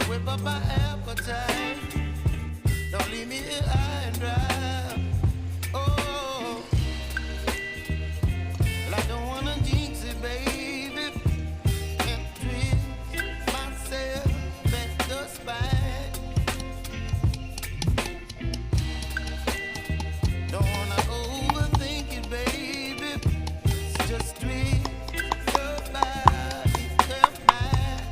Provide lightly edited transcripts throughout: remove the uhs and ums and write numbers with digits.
whip up my appetite. Don't leave me here high and dry. Oh, well, I don't wanna jinx it, baby, and twist myself at the spine. Don't wanna overthink it, baby. It's just twist your body, your mind.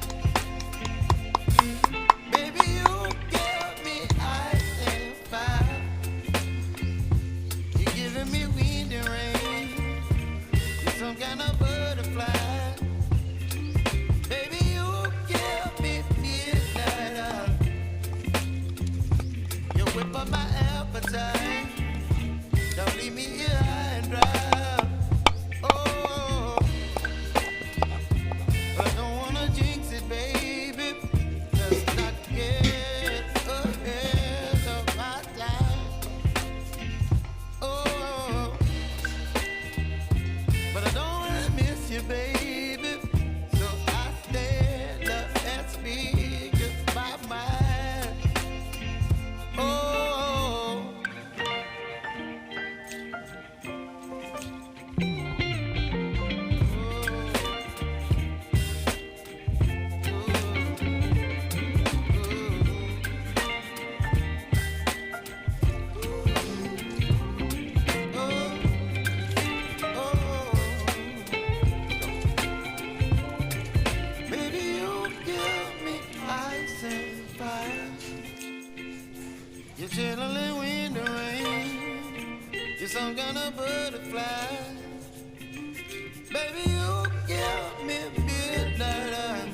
Baby, you give me ice and fire. You're giving me wind and rain. You're some kind of butterfly. Baby, you give me midnight. You whip up my appetite. Don't leave me here high and dry. Oh, but I don't wanna jinx it, baby. Just not get ahead of my time. Oh, but I don't wanna miss you, baby. So I stand up and speak my mind. Oh. Baby, you give me ice and fire. You're chilling wind and rain. You're some kind of butterfly. Baby, you give me midnight.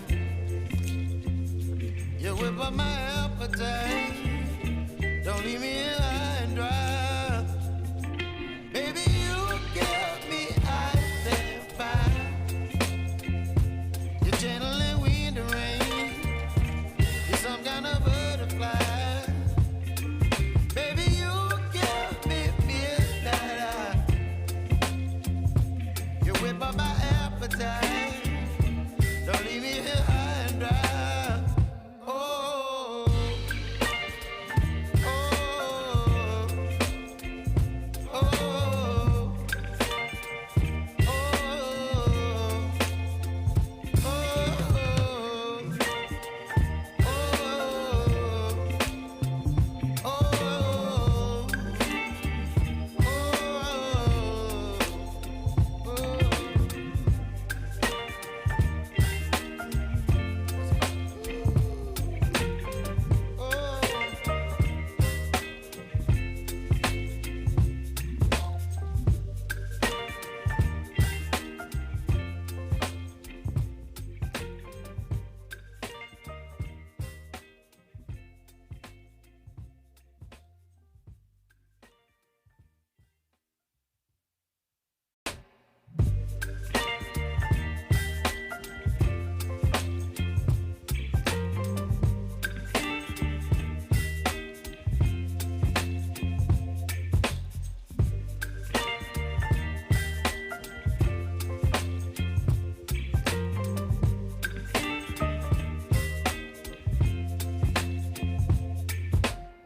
You whip up my appetite. Don't leave me here high and dry. Baby, you give me ice and fire. You're channeling wind and rain. You're some kind of butterfly. Baby, you give me midnight. You whip up my appetite. Don't leave me here high and dry. Oh, oh, oh, oh,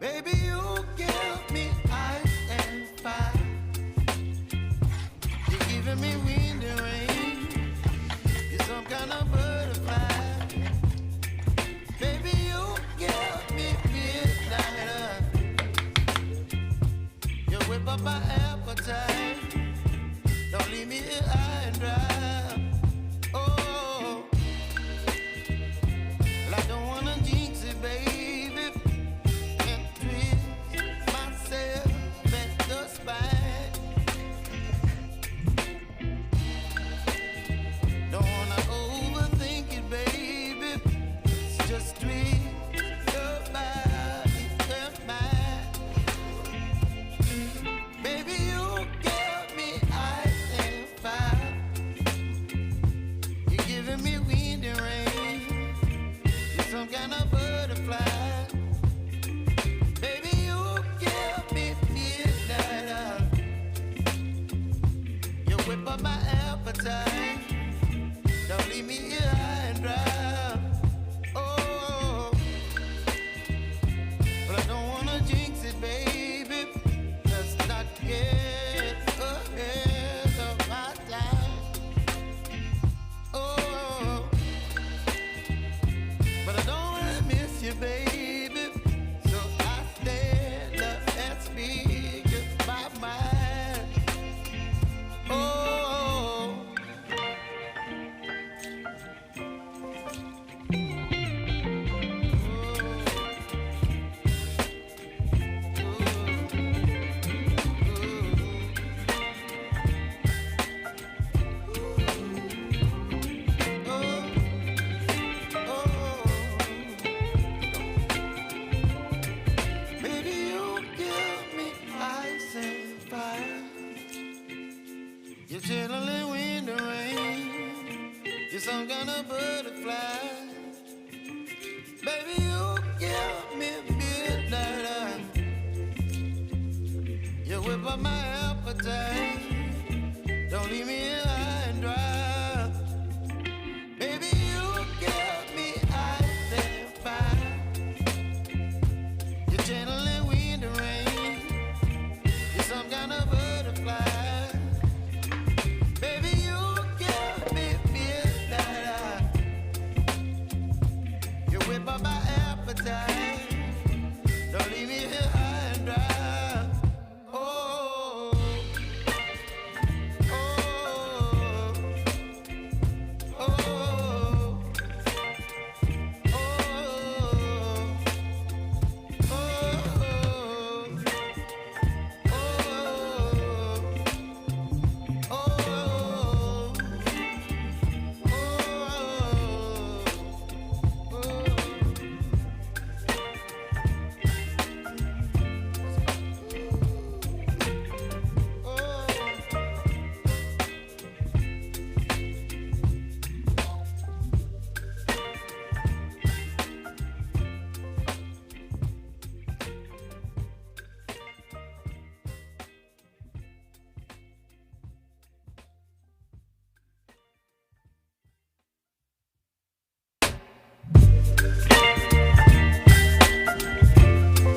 baby, you give me ice and fire. You're giving me wind and rain. You're some kind of butterfly. Baby, you give me midnight. You whip up my appetite. Don't leave me here high and dry. Oh, well, I don't wanna jinx it, baby, and twist myself at the spine. Don't wanna overthink it, baby. It's just twist your body, your mind. Baby, you give me ice and fire. You're giving me wind and rain. You're some kind of butterfly. Baby, you give me midnight. You whip up my appetite. Don't leave me here high and dry. Oh, up my appetite. Don't leave me here high and dry. Baby, you give me ice and fire. You're channeling wind and rain. You're some kind of butterfly. Baby, you give me midnight. You whip up my appetite. Don't leave me here.